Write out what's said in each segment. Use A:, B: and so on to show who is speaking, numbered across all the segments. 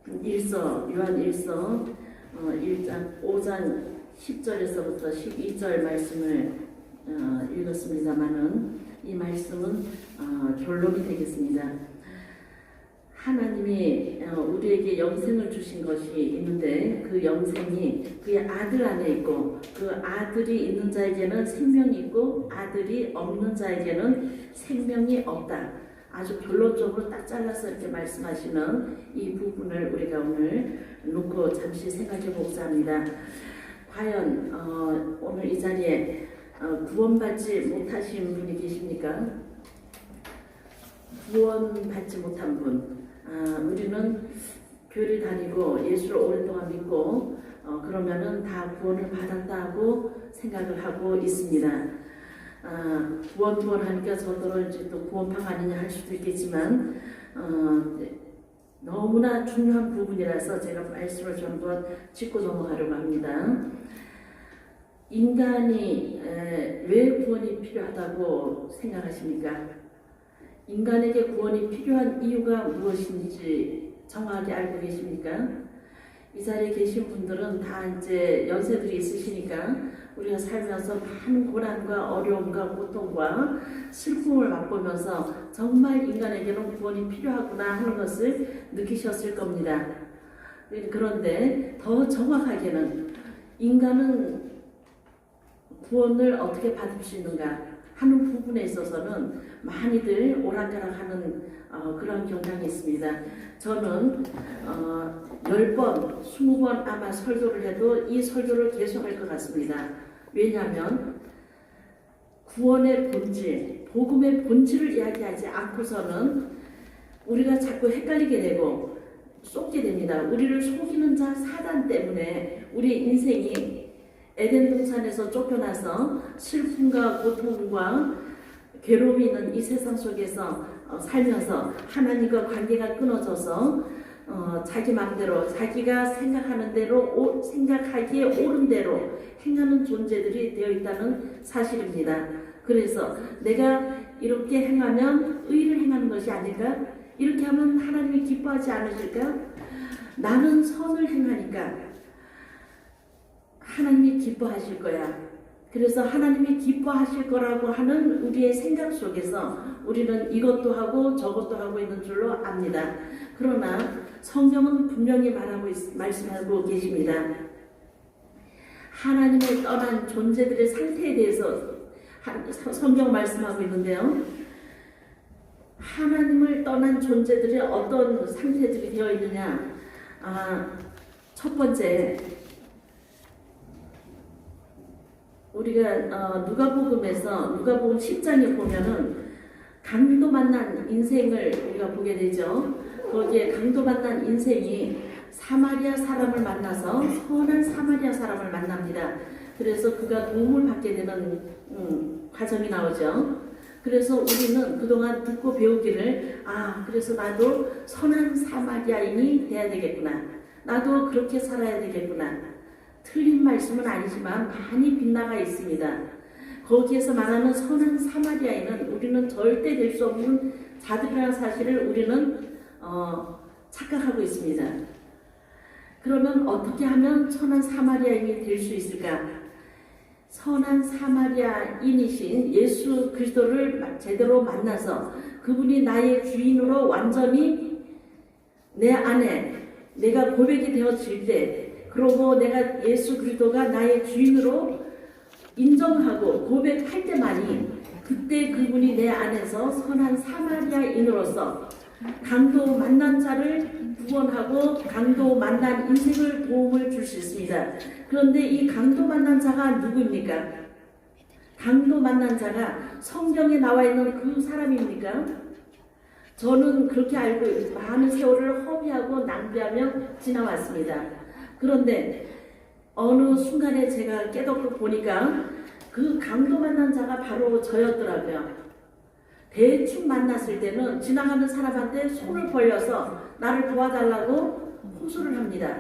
A: 요한 1서 1장 5장 10절에서부터 12절 말씀을 읽었습니다마는 이 말씀은 결론이 되겠습니다. 하나님이 우리에게 영생을 주신 것이 있는데 그 영생이 그의 아들 안에 있고 그 아들이 있는 자에게는 생명이 있고 아들이 없는 자에게는 생명이 없다. 아주 결론적으로 딱 잘라서 이렇게 말씀하시는 이 부분을 우리가 오늘 놓고 잠시 생각해 보고자 합니다. 과연 오늘 이 자리에 구원받지 못하신 분이 계십니까? 구원받지 못한 분. 우리는 교회를 다니고 예수를 오랫동안 믿고 그러면은 다 구원을 받았다고 생각을 하고 있습니다. 구원 하니까 저더러 이제 또 구원팡 아니냐 할 수도 있겠지만 너무나 중요한 부분이라서 제가 말씀을 좀 더 짚고 넘어가려고 합니다. 인간이 왜 구원이 필요하다고 생각하십니까? 인간에게 구원이 필요한 이유가 무엇인지 정확하게 알고 계십니까? 이 자리에 계신 분들은 다 이제 연세들이 있으시니까 우리가 살면서 많은 고난과 어려움과 고통과 슬픔을 맛보면서 정말 인간에게는 구원이 필요하구나 하는 것을 느끼셨을 겁니다. 그런데 더 정확하게는 인간은 구원을 어떻게 받을 수 있는가 하는 부분에 있어서는 많이들 오락가락하는 그런 경향이 있습니다. 저는 10번, 20번 아마 설교를 해도 이 설교를 계속할 것 같습니다. 왜냐하면 구원의 본질, 복음의 본질을 이야기하지 않고서는 우리가 자꾸 헷갈리게 되고 쏟게 됩니다. 우리를 속이는 자 사단 때문에 우리 인생이 에덴 동산에서 쫓겨나서 슬픔과 고통과 괴로움이 있는 이 세상 속에서 살면서 하나님과 관계가 끊어져서 자기 마음대로 자기가 생각하는 대로 생각하기에 옳은 대로 행하는 존재들이 되어 있다는 사실입니다. 그래서 내가 이렇게 행하면 의를 행하는 것이 아닐까? 이렇게 하면 하나님이 기뻐하지 않으실까? 나는 선을 행하니까 하나님이 기뻐하실 거야. 그래서 하나님이 기뻐하실 거라고 하는 우리의 생각 속에서 우리는 이것도 하고 저것도 하고 있는 줄로 압니다. 그러나 성경은 분명히 말씀하고 계십니다. 하나님을 떠난 존재들의 상태에 대해서 성경 말씀하고 있는데요. 하나님을 떠난 존재들의 어떤 상태들이 되어 있느냐. 첫 번째, 우리가 누가복음 10장에 보면은 강도 만난 인생을 우리가 보게 되죠. 거기에 강도 만난 인생이 사마리아 사람을 만나서 선한 사마리아 사람을 만납니다. 그래서 그가 도움을 받게 되는 과정이 나오죠. 그래서 우리는 그동안 듣고 배우기를 그래서 나도 선한 사마리아인이 돼야 되겠구나. 나도 그렇게 살아야 되겠구나. 틀린 말씀은 아니지만 많이 빗나가 있습니다. 거기에서 말하는 선한 사마리아인은 우리는 절대 될 수 없는 자들이라는 사실을 우리는 착각하고 있습니다. 그러면 어떻게 하면 선한 사마리아인이 될 수 있을까? 선한 사마리아인이신 예수 그리스도를 제대로 만나서 그분이 나의 주인으로 완전히 내 안에 내가 고백이 되어질 때 그러고 내가 예수 그리스도가 나의 주인으로 인정하고 고백할 때만이 그때 그분이 내 안에서 선한 사마리아인으로서 강도 만난 자를 구원하고 강도 만난 인생을 도움을 줄 수 있습니다. 그런데 이 강도 만난 자가 누구입니까? 강도 만난 자가 성경에 나와 있는 그 사람입니까? 저는 그렇게 알고 많은 세월을 허비하고 낭비하며 지나왔습니다. 그런데 어느 순간에 제가 깨닫고 보니까 그 강도 만난 자가 바로 저였더라고요. 대충 만났을 때는 지나가는 사람한테 손을 벌려서 나를 도와달라고 호소를 합니다.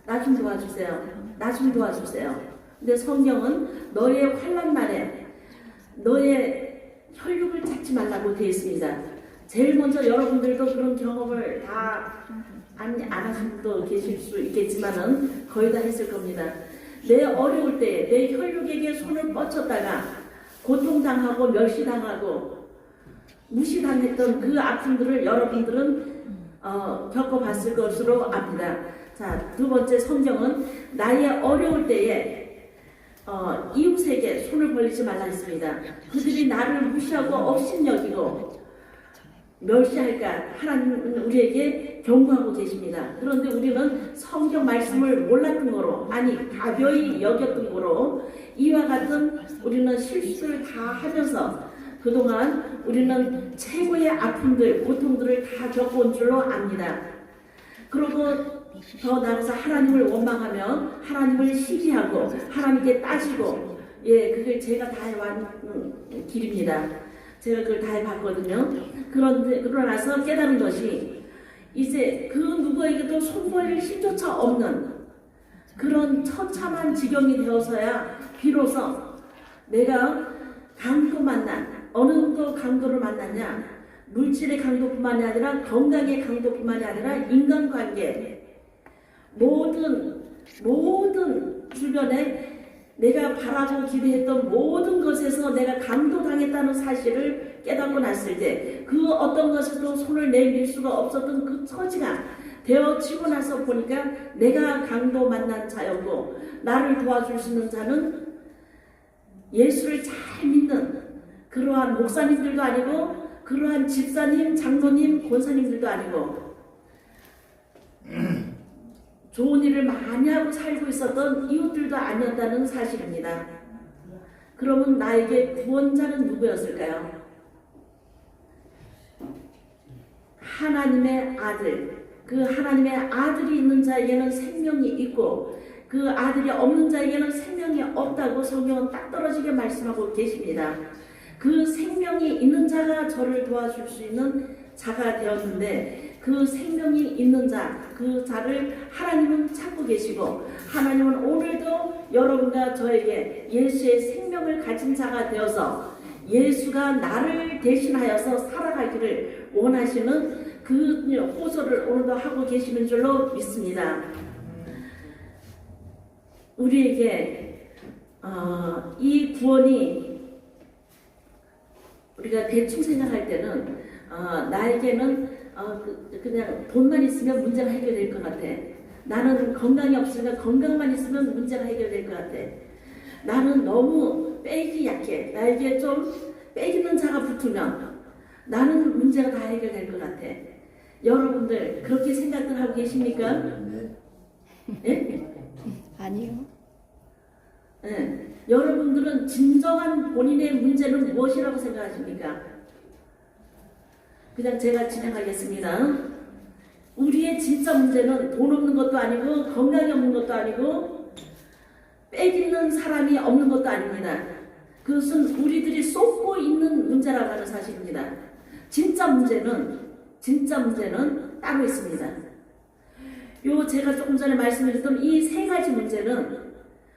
A: 나 좀 도와주세요. 나 좀 도와주세요. 근데 성경은 너의 환난 날에 너의 혈육을 찾지 말라고 되어 있습니다. 제일 먼저 여러분들도 그런 경험을 다 안 하신 분도 계실 수 있겠지만은 거의 다 했을 겁니다. 내 어려울 때 내 혈육에게 손을 뻗쳤다가 고통당하고 멸시당하고 무시당했던 그 아픔들을 여러분들은 겪어봤을 것으로 압니다. 자, 두 번째 성경은 나의 어려울 때에 이웃에게 손을 벌리지 말라 했습니다. 그들이 나를 무시하고 업신여기고 멸시할까 하나님은 우리에게 경고하고 계십니다. 그런데 우리는 성경 말씀을 몰랐던 거로, 아니 가벼이 여겼던 거로 이와 같은 우리는 실수를 다 하면서 그동안 우리는 최고의 아픔들, 고통들을 다 겪어온 줄로 압니다. 그리고 더 나아가서 하나님을 원망하며 하나님을 시기하고 하나님께 따지고, 그걸 제가 다 해왔는 길입니다. 제가 그걸 다 해봤거든요. 그러나서 깨달은 것이 이제 그 누구에게도 손벌릴 힘조차 없는 그런 처참한 지경이 되어서야 비로소 내가 강도 만난, 어느 정도 강도를 만났냐, 물질의 강도뿐만이 아니라 건강의 강도뿐만이 아니라 인간관계, 모든 주변에 내가 바라고 기대했던 모든 것에서 내가 강도당했다는 사실을 깨닫고 났을 때 그 어떤 것에도 손을 내밀 수가 없었던 그 처지가 되어지고 나서 보니까 내가 강도 만난 자였고, 나를 도와줄 수 있는 자는 예수를 잘 믿는 그러한 목사님들도 아니고 그러한 집사님, 장로님, 권사님들도 아니고 좋은 일을 많이 하고 살고 있었던 이웃들도 아니었다는 사실입니다. 그러면 나에게 구원자는 누구였을까요? 하나님의 아들. 그 하나님의 아들이 있는 자에게는 생명이 있고 그 아들이 없는 자에게는 생명이 없다고 성경은 딱 떨어지게 말씀하고 계십니다. 그 생명이 있는 자가 저를 도와줄 수 있는 자가 되었는데 그 생명이 있는 자, 그 자를 하나님은 찾고 계시고 하나님은 오늘도 여러분과 저에게 예수의 생명을 가진 자가 되어서 예수가 나를 대신하여서 살아가기를 원하시는 그 호소를 오늘도 하고 계시는 줄로 믿습니다. 우리에게 이 구원이 우리가 대충 생각할 때는 나에게는 그냥 돈만 있으면 문제가 해결될 것 같아. 나는 건강이 없으니까 건강만 있으면 문제가 해결될 것 같아. 나는 너무 빼기 약해. 나에게 좀 빼기는 자가 붙으면 나는 문제가 다 해결될 것 같아. 여러분들 그렇게 생각들 하고 계십니까? 네?
B: 아니요.
A: 네. 여러분들은 진정한 본인의 문제는 무엇이라고 생각하십니까? 그냥 제가 진행하겠습니다. 우리의 진짜 문제는 돈 없는 것도 아니고 건강이 없는 것도 아니고 빼기는 사람이 없는 것도 아닙니다. 그것은 우리들이 쏟고 있는 문제라고 하는 사실입니다. 진짜 문제는 따로 있습니다. 제가 조금 전에 말씀드렸던 이 세 가지 문제는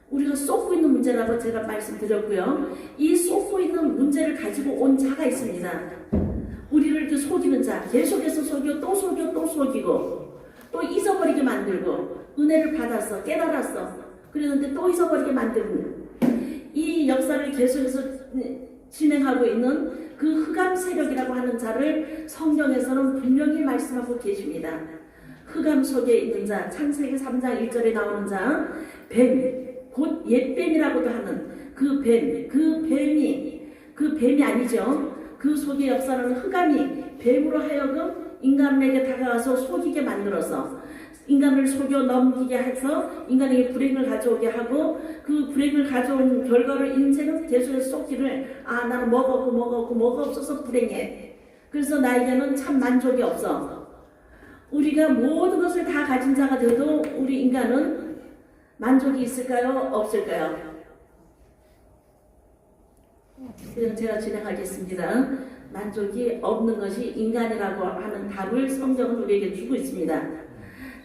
A: 우리가 쏟고 있는 문제라고 제가 말씀드렸고요. 이 쏟고 있는 문제를 가지고 온 자가 있습니다. 우리를 이렇게 속이는 자, 계속해서 속여 또 속여 또 속이고 또 잊어버리게 만들고 은혜를 받았어, 깨달았어, 그랬는데 또 잊어버리게 만드는 이 역사를 계속해서 진행하고 있는 그 흑암 세력이라고 하는 자를 성경에서는 분명히 말씀하고 계십니다. 흑암 속에 있는 자, 창세기 3장 1절에 나오는 자, 뱀, 곧 옛뱀이라고도 하는 그 뱀이 아니죠. 그 속의 역사는 흑암이 뱀으로 하여금 인간에게 다가가서 속이게 만들어서 인간을 속여 넘기게 해서 인간에게 불행을 가져오게 하고 그 불행을 가져온 결과로 인생은 계속해서 쏟기를 나는 뭐가 없어서 불행해. 그래서 나에게는 참 만족이 없어. 우리가 모든 것을 다 가진 자가 되어도 우리 인간은 만족이 있을까요? 없을까요? 그럼 제가 진행하겠습니다. 만족이 없는 것이 인간이라고 하는 답을 성경은 우리에게 주고 있습니다.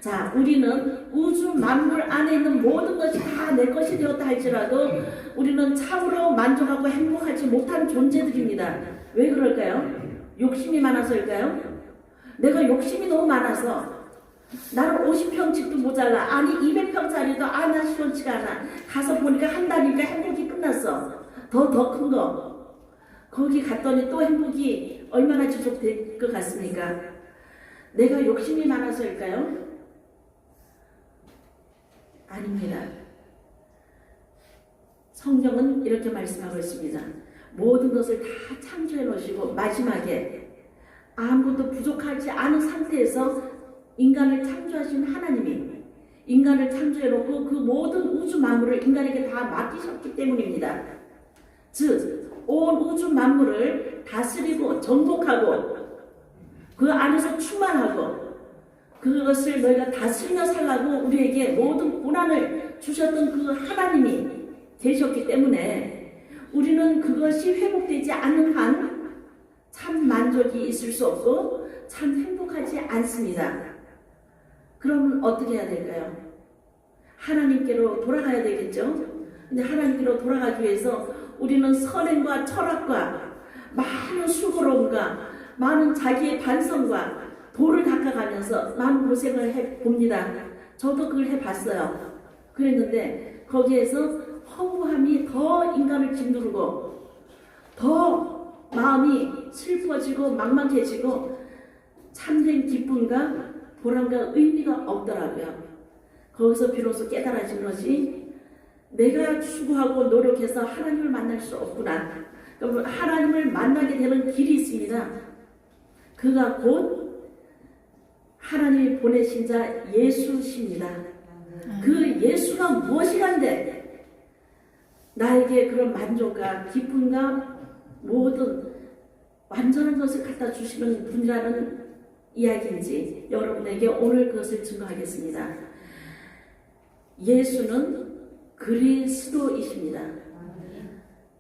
A: 자, 우리는 우주 만물 안에 있는 모든 것이 다 내 것이 되었다 할지라도 우리는 참으로 만족하고 행복하지 못한 존재들입니다. 왜 그럴까요? 욕심이 많아서일까요? 내가 욕심이 너무 많아서 나는 50평 집도 모자라. 아니 200평짜리도 나 시원치가 않아. 가서 보니까 한 달이니까 행복이 끝났어. 더 큰 거. 거기 갔더니 또 행복이 얼마나 지속될 것 같습니까? 내가 욕심이 많아서일까요? 아닙니다. 성경은 이렇게 말씀하고 있습니다. 모든 것을 다 창조해 놓으시고 마지막에 아무것도 부족하지 않은 상태에서 인간을 창조하신 하나님이 인간을 창조해 놓고 그 모든 우주 만물을 인간에게 다 맡기셨기 때문입니다. 즉, 온 우주 만물을 다스리고 정복하고 그 안에서 충만하고 그것을 너희가 다스리며 살라고 우리에게 모든 고난을 주셨던 그 하나님이 되셨기 때문에 우리는 그것이 회복되지 않는 한 참 만족이 있을 수 없고 참 행복하지 않습니다. 그러면 어떻게 해야 될까요? 하나님께로 돌아가야 되겠죠? 근데 하나님께로 돌아가기 위해서 우리는 선행과 철학과 많은 수고로움과 많은 자기의 반성과 도를 닦아가면서 많은 고생을 해봅니다. 저도 그걸 해봤어요. 그랬는데 거기에서 허무함이 더 인간을 짓누르고 더 마음이 슬퍼지고 막막해지고 참된 기쁨과 보람과 의미가 없더라고요. 거기서 비로소 깨달아진 것이 내가 추구하고 노력해서 하나님을 만날 수 없구나. 그러면 하나님을 만나게 되는 길이 있습니다. 그가 곧 하나님이 보내신 자 예수십니다. 그 예수가 무엇이간데 나에게 그런 만족과 기쁨과 모든 완전한 것을 갖다 주시는 분이라는 이야기인지 여러분에게 오늘 그것을 증거하겠습니다. 예수는 그리스도이십니다.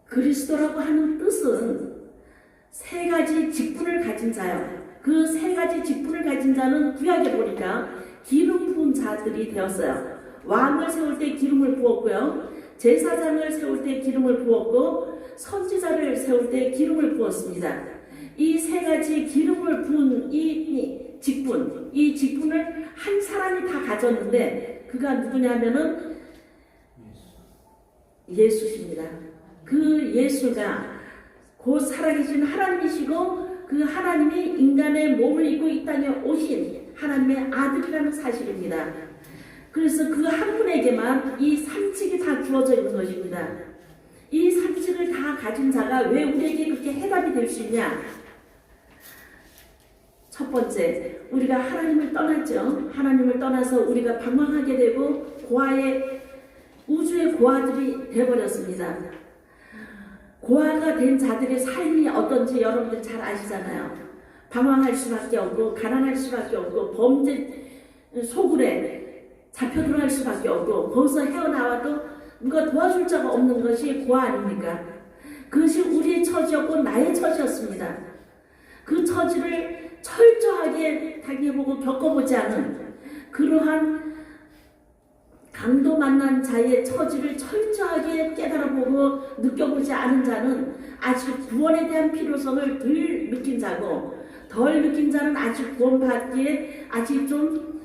A: 그리스도라고 하는 뜻은 세 가지 직분을 가진 자요. 그 세 가지 직분을 가진 자는 구약에 보니까 기름 부은 자들이 되었어요. 왕을 세울 때 기름을 부었고요. 제사장을 세울 때 기름을 부었고 선지자를 세울 때 기름을 부었습니다. 이 세 가지 기름을 부은 이 직분을 한 사람이 다 가졌는데 그가 누구냐면은 예수십니다. 그 예수가 곧 살아계신 하나님이시고 그 하나님이 인간의 몸을 입고 이 땅에 오신 하나님의 아들이라는 사실입니다. 그래서 그 한 분에게만 이 삼직이 다 주어져 있는 것입니다. 이 삼직을 다 가진 자가 왜 우리에게 그렇게 해답이 될 수 있냐? 첫 번째, 우리가 하나님을 떠났죠. 하나님을 떠나서 우리가 방황하게 되고 고아의 우주의 고아들이 되어버렸습니다. 고아가 된 자들의 삶이 어떤지 여러분들 잘 아시잖아요. 방황할 수밖에 없고 가난할 수밖에 없고 범죄 소굴에 잡혀 들어갈 수밖에 없고 거기서 헤어나와도 누가 도와줄 자가 없는 것이 고아 아닙니까? 그것이 우리의 처지였고 나의 처지였습니다. 그 처지를 철저하게 당해보고 겪어보지 않은 그러한 강도 만난 자의 처지를 철저하게 깨달아보고 느껴보지 않은 자는 아직 구원에 대한 필요성을 덜 느낀 자고 덜 느낀 자는 아직 구원받기에 아직 좀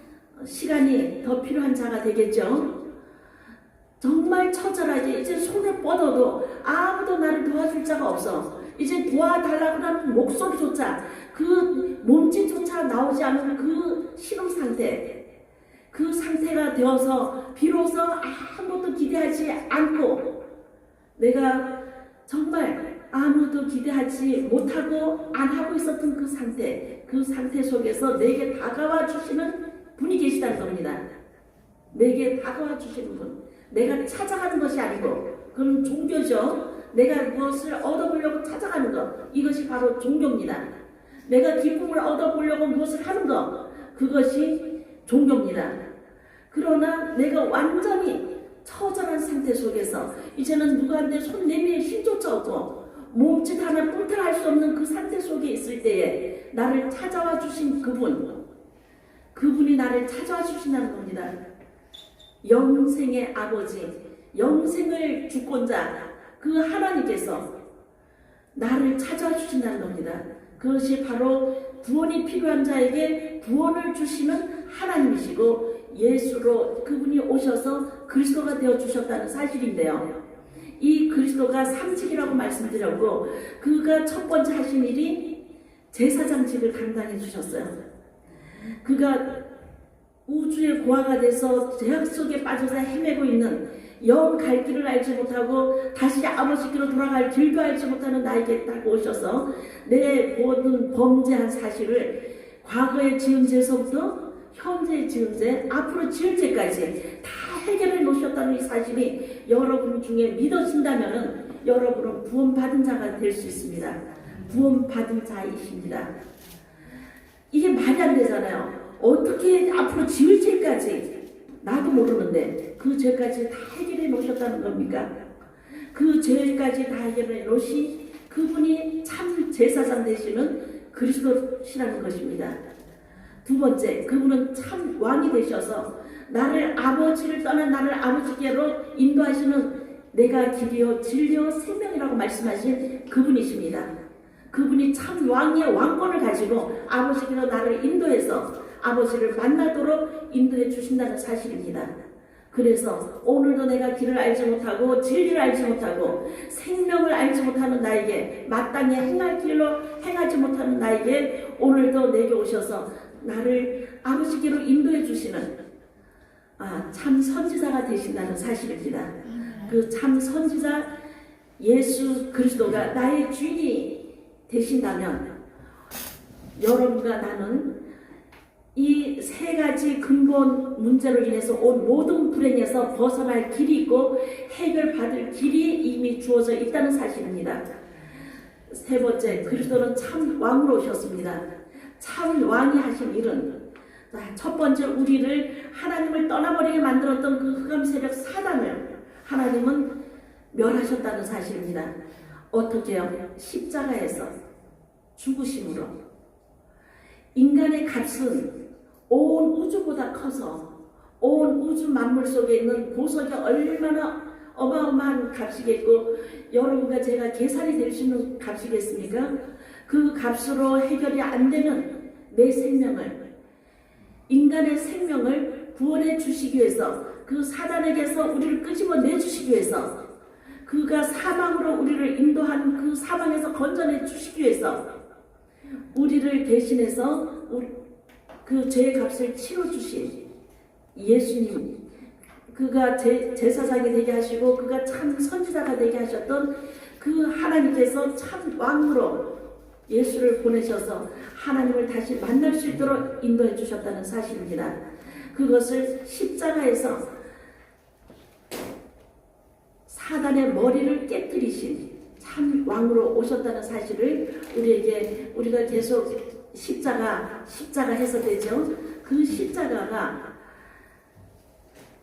A: 시간이 더 필요한 자가 되겠죠. 정말 처절하게 이제 손을 뻗어도 아무도 나를 도와줄 자가 없어. 이제 도와달라고 하는 목소리조차 그 몸짓조차 나오지 않는 그 신음 상태, 그 상태가 되어서 비로소 아무것도 기대하지 않고 내가 정말 아무도 기대하지 못하고 안 하고 있었던 그 상태 속에서 내게 다가와 주시는 분이 계시다는 겁니다. 내게 다가와 주시는 분. 내가 찾아가는 것이 아니고 그건 종교죠. 내가 무엇을 얻어보려고 찾아가는 것, 이것이 바로 종교입니다. 내가 기쁨을 얻어보려고 무엇을 하는 것, 그것이 종교입니다. 그러나 내가 완전히 처절한 상태 속에서 이제는 누구한테 손 내밀 힘조차 없고 몸짓 하나 뿔탈할 수 없는 그 상태 속에 있을 때에 나를 찾아와 주신 그분이 나를 찾아와 주신다는 겁니다. 영생의 아버지, 영생을 주권자 그 하나님께서 나를 찾아와 주신다는 겁니다. 그것이 바로 구원이 필요한 자에게 구원을 주시는 하나님이시고 예수로 그분이 오셔서 그리스도가 되어 주셨다는 사실인데요. 이 그리스도가 삼직이라고 말씀드렸고 그가 첫 번째 하신 일이 제사장직을 감당해 주셨어요. 그가 우주의 고아가 돼서 죄악 속에 빠져서 헤매고 있는 영 갈 길을 알지 못하고 다시 아버지께로 돌아갈 길도 알지 못하는 나에게 딱 오셔서 내 모든 범죄한 사실을 과거에 지은 죄서부터 현재 지은 죄, 앞으로 지을 죄까지 다 해결해 놓으셨다는 이 사실이 여러분 중에 믿어진다면 여러분은 구원받은 자가 될 수 있습니다. 구원받은 자이십니다. 이게 말이 안 되잖아요. 어떻게 앞으로 지을 죄까지 나도 모르는데 그 죄까지 다 해결해 놓으셨다는 겁니까? 그 죄까지 다 해결해 놓으시 그분이 참 제사장 되시는 그리스도시라는 것입니다. 두 번째, 그분은 참 왕이 되셔서 나를 아버지를 떠난 나를 아버지께로 인도하시는 내가 길이요 진리요 생명이라고 말씀하신 그분이십니다. 그분이 참 왕의 왕권을 가지고 아버지께로 나를 인도해서 아버지를 만나도록 인도해 주신다는 사실입니다. 그래서 오늘도 내가 길을 알지 못하고 진리를 알지 못하고 생명을 알지 못하는 나에게 마땅히 행할 길로 행하지 못하는 나에게 오늘도 내게 오셔서 나를 아버지께로 인도해 주시는 참 선지자가 되신다는 사실입니다. 그 참 선지자 예수 그리스도가 나의 주인이 되신다면 여러분과 나는 이 세 가지 근본 문제로 인해서 온 모든 불행에서 벗어날 길이 있고 해결받을 길이 이미 주어져 있다는 사실입니다. 세 번째, 그리스도는 참 왕으로 오셨습니다. 참 왕이 하신 일은 첫 번째 우리를 하나님을 떠나버리게 만들었던 그 흑암 세력 사단을 하나님은 멸하셨다는 사실입니다. 어떻게요? 십자가에서 죽으심으로 인간의 값은 온 우주보다 커서 온 우주 만물 속에 있는 보석이 얼마나 어마어마한 값이겠고 여러분과 제가 계산이 될 수 있는 값이겠습니까? 그 값으로 해결이 안 되는 내 생명을 인간의 생명을 구원해 주시기 위해서 그 사단에게서 우리를 끄집어내 주시기 위해서 그가 사망으로 우리를 인도한 그 사망에서 건져내 주시기 위해서 우리를 대신해서 그 죄의 값을 치러주신 예수님, 그가 제사장이 되게 하시고 그가 참 선지자가 되게 하셨던 그 하나님께서 참 왕으로 예수를 보내셔서 하나님을 다시 만날 수 있도록 인도해 주셨다는 사실입니다. 그것을 십자가에서 사단의 머리를 깨뜨리신 참 왕으로 오셨다는 사실을 우리가 계속 십자가 해서 되죠. 그 십자가가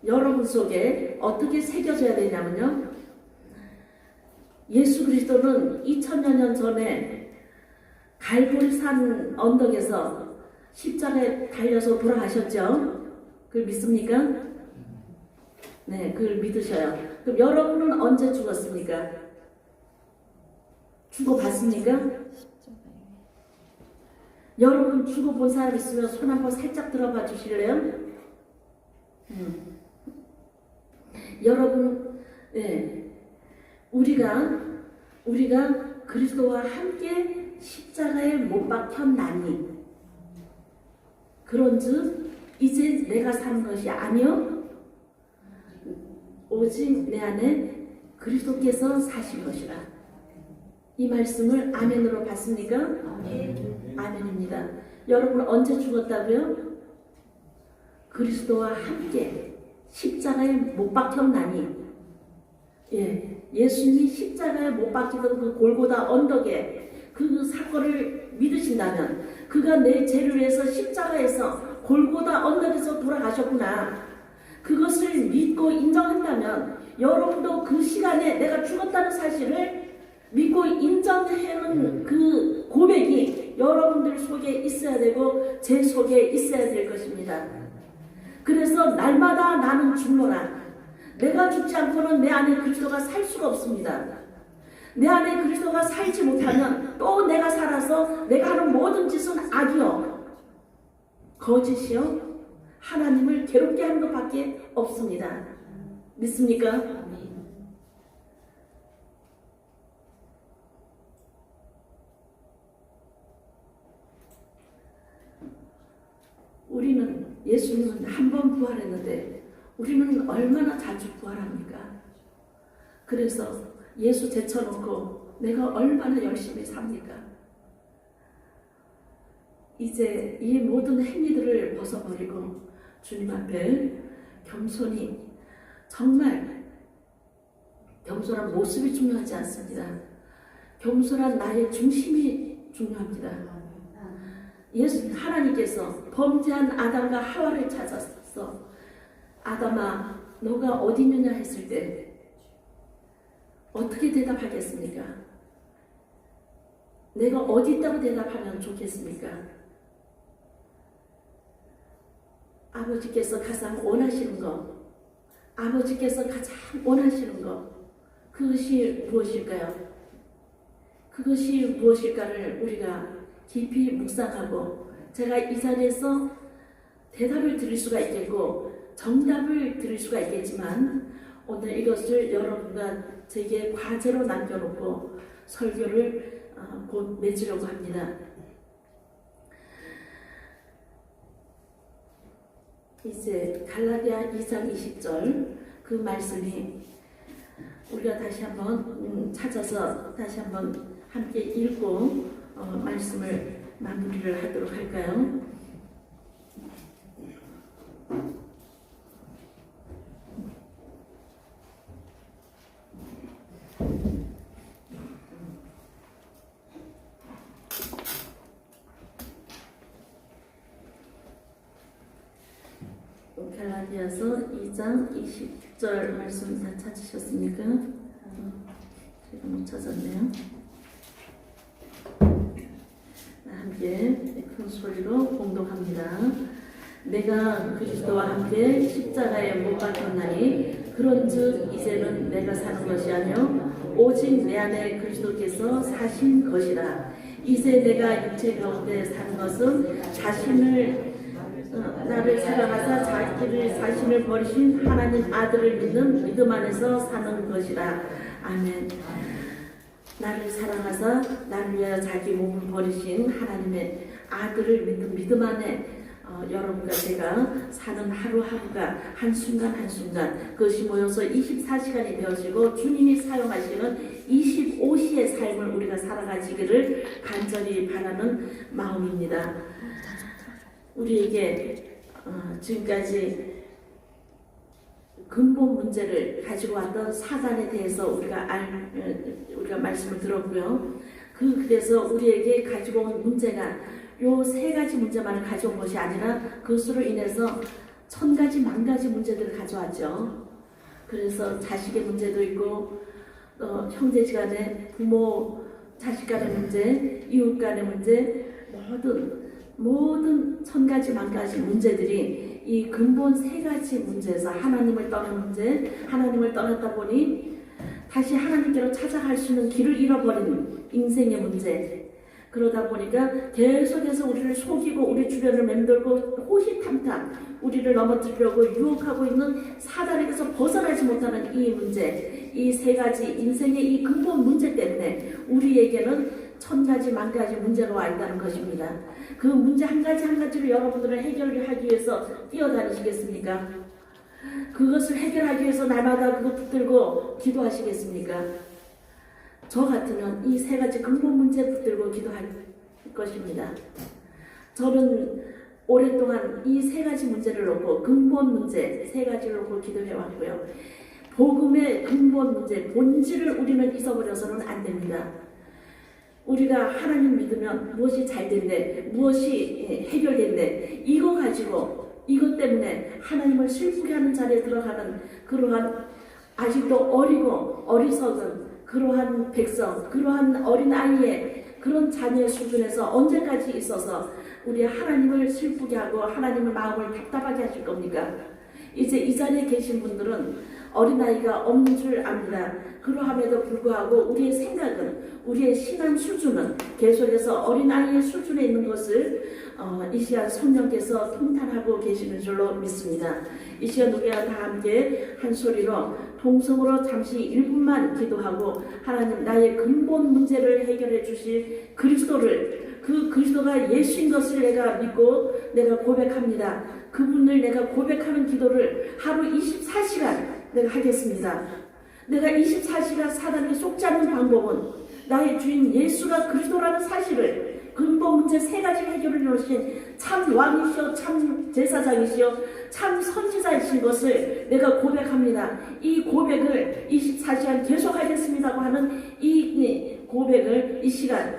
A: 여러분 속에 어떻게 새겨져야 되냐면요. 예수 그리스도는 2000여 년 전에 갈보리산 언덕에서 십자가에 달려서 돌아가셨죠. 그걸 믿습니까? 네, 그걸 믿으셔요. 그럼 여러분은 언제 죽었습니까? 죽어봤습니까? 여러분 죽어본 사람 있으면 손 한번 살짝 들어봐 주실래요? 여러분, 우리가 그리스도와 함께 십자가에 못 박혔나니 그런즉 이제 내가 사는 것이 아니요 오직 내 안에 그리스도께서 사신 것이라. 이 말씀을 아멘으로 받습니까? 아멘입니다. 여러분 언제 죽었다고요? 그리스도와 함께 십자가에 못 박혔나니, 예수님이 십자가에 못 박히던 그 골고다 언덕에 그 사건을 믿으신다면, 그가 내 죄를 위해서 십자가에서 골고다 언덕에서 돌아가셨구나, 그것을 믿고 인정한다면 여러분도 그 시간에 내가 죽었다는 사실을 믿고 인정하는 그 고백이 여러분들 속에 있어야 되고 제 속에 있어야 될 것입니다. 그래서 날마다 나는 죽노라. 내가 죽지 않고는 내 안에 그리스도가 살 수가 없습니다. 내 안에 그리스도가 살지 못하면 또 내가 살아서 내가 하는 모든 짓은 악이요, 거짓이요, 하나님을 괴롭게 하는 것밖에 없습니다. 믿습니까? 우리는, 예수님은 한 번 부활했는데 우리는 얼마나 자주 부활합니까? 그래서 예수 제쳐놓고 내가 얼마나 열심히 삽니까? 이제 이 모든 행위들을 벗어버리고 주님 앞에 겸손히, 정말 겸손한 모습이 중요하지 않습니다. 겸손한 나의 중심이 중요합니다. 하나님께서 범죄한 아담과 하와를 찾아서 아담아 너가 어디 있느냐 했을 때 어떻게 대답하겠습니까? 내가 어디 있다고 대답하면 좋겠습니까? 아버지께서 가장 원하시는 것, 아버지께서 가장 원하시는 것, 그것이 무엇일까요? 그것이 무엇일까를 우리가 깊이 묵상하고, 제가 이 자리에서 대답을 드릴 수가 있겠고 정답을 드릴 수가 있겠지만, 오늘 이것을 여러분과 제게 과제로 남겨놓고 설교를 곧 맺으려고 합니다. 이제 갈라디아 2장 20절 그 말씀이 우리가 다시 한번 찾아서 다시 한번 함께 읽고 말씀을 마무리를 하도록 할까요? 갈라디아서 2장 20절 말씀 다 찾으셨습니까? 제가 못 찾았네요. 함께 큰 소리로 공독합니다. 내가 그리스도와 함께 십자가에 못 박혔나니 그런즉 이제는 내가 사는 것이 아니요 오직 내 안에 그리스도께서 사신 것이라. 이제 내가 육체 가운데 사는 것은 나를 사랑하사 자신을 버리신 하나님 아들을 믿는 믿음 안에서 사는 것이라. 아멘. 나를 사랑하사 나를 위하여 자기 몸을 버리신 하나님의 아들을 믿는 믿음 안에 여러분과 제가 사는 하루하루가 한순간 한순간 그것이 모여서 24시간이 되어지고 주님이 사용하시는 25시의 삶을 우리가 살아가시기를 간절히 바라는 마음입니다. 우리에게 지금까지 근본 문제를 가지고 왔던 사단에 대해서 우리가 말씀을 들었고요. 그래서 우리에게 가지고 온 문제가 요 세 가지 문제만을 가져온 것이 아니라 그것으로 인해서 1000가지 만가지 문제들을 가져왔죠. 그래서 자식의 문제도 있고 형제지간의 부모 자식 간의 문제, 이웃 간의 문제, 모든 1000가지 만가지 문제들이 이 근본 세 가지 문제에서 하나님을 떠난 문제, 하나님을 떠났다 보니 다시 하나님께로 찾아갈 수 있는 길을 잃어버린 인생의 문제, 그러다 보니까 계속해서 우리를 속이고 우리 주변을 맴돌고 호시탐탐 우리를 넘어뜨리려고 유혹하고 있는 사단에게서 벗어나지 못하는 이 문제, 이 세 가지 인생의 이 근본 문제 때문에 우리에게는 1000가지 만가지 문제가 와 있다는 것입니다. 그 문제 한 가지 한 가지를 여러분들은 해결하기 위해서 뛰어다니시겠습니까? 그것을 해결하기 위해서 날마다 그거 붙들고 기도하시겠습니까? 저 같으면 이 세 가지 근본 문제 붙들고 기도할 것입니다. 저는 오랫동안 이 세 가지 문제를 놓고 근본 문제 세 가지를 놓고 기도해왔고요. 복음의 근본 문제, 본질을 우리는 잊어버려서는 안 됩니다. 우리가 하나님 믿으면 무엇이 잘 된대, 무엇이 해결된대, 이거 가지고 이것 때문에 하나님을 슬프게 하는 자리에 들어가는 그러한 아직도 어리고 어리석은 그러한 백성, 그러한 어린아이의 그런 자녀의 수준에서 언제까지 있어서 우리 하나님을 슬프게 하고 하나님의 마음을 답답하게 하실 겁니까? 이제 이 자리에 계신 분들은 어린아이가 없는 줄 압니다. 그러함에도 불구하고 우리의 생각은, 우리의 신앙 수준은 계속해서 어린아이의 수준에 있는 것을 이 시간 성령께서 통탄하고 계시는 줄로 믿습니다. 이 시간 우리가 다 함께 한 소리로 동성으로 잠시 1분만 기도하고 하나님 나의 근본 문제를 해결해 주실 그리스도를, 그 그리스도가 예수인 것을 내가 믿고 내가 고백합니다. 그분을 내가 고백하는 기도를 하루 24시간 내가 하겠습니다. 내가 24시간 사단이 속지 않는 방법은 나의 주인 예수가 그리스도라는 사실을, 근본 문제 3가지 해결을 이루신 참 왕이시여 참 제사장이시여 참 선지자이신 것을 내가 고백합니다. 이 고백을 24시간 계속하겠습니다고 하는 이 고백을 이 시간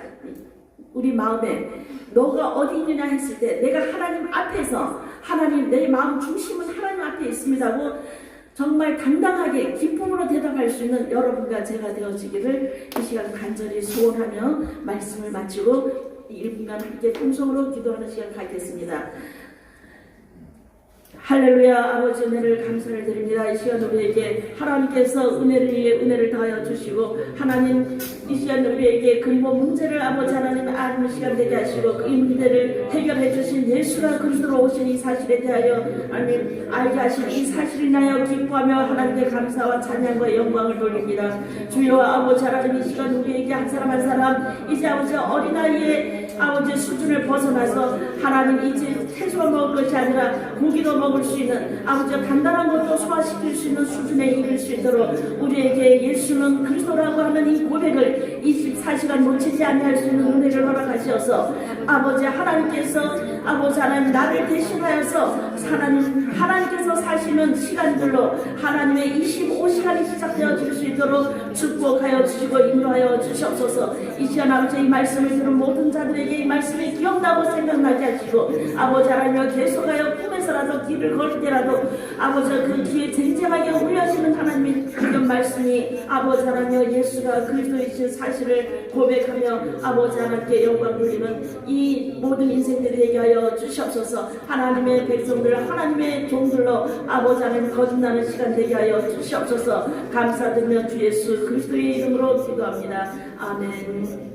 A: 우리 마음에 너가 어디 있느냐 했을 때 내가 하나님 앞에서, 하나님 내 마음 중심은 하나님 앞에 있습니다고 정말 당당하게 기쁨으로 대답할 수 있는 여러분과 제가 되어지기를 이 시간 간절히 소원하며 말씀을 마치고 1분간 함께 통성으로 기도하는 시간 갖겠습니다. 할렐루야. 아버지 은혜를 감사를 드립니다. 이 시간 우리에게 하나님께서 은혜를 위해 은혜를 더하여 주시고 하나님 이 시간 우리에게 근본 문제를 아버지 하나님 아는 시간 되게 하시고 이 문제를 해결해 주신 예수가 그리스도로 오신 이 사실에 대하여 하나님 알게 하신 이 사실을 인하여 기뻐하며 하나님께 감사와 찬양과 영광을 돌립니다. 주여 아버지 하나님 이 시간 우리에게 한 사람 한 사람 이제 아버지 어린아이의 아버지 수준을 벗어나서 하나님 이제 채소만 먹을 것이 아니라 고기도 먹을 수 있는 아버지가 단단한 것도 소화시킬 수 있는 수준에 이를 수 있도록 우리에게 예수는 그리스도라고 하는 이 고백을 24시간 놓치지 아니할 수 있는 은혜를 허락하시어서 아버지 하나님께서 아버지 하나님 나를 대신하여서 하나님께서 사시는 시간들로 하나님의 25시간이 시작되어질 수 있도록 축복하여 주시고 인도하여 주시옵소서. 이 시간 아버지 이 말씀을 들은 모든 자들에게 이 말씀이 기억나고 생각나게 하시고 아버지 하나님을 계속하여 꿈에서라도 길을 걸을 때라도 아버지 그 귀에 쟁쟁하게 울려지는 하나님의 그 말씀이 아버지 하나님 예수가 그리스도이신 사실을 고백하며 아버지 하나님께 영광 돌리는 이 모든 인생들에게 하여 주시옵소서. 하나님의 백성들 하나님의 종들로 아버지 하나님 거듭나는 시간 되게 하여 주시옵소서. 감사드리며 주 예수 그리스도의 이름으로 기도합니다. 아멘.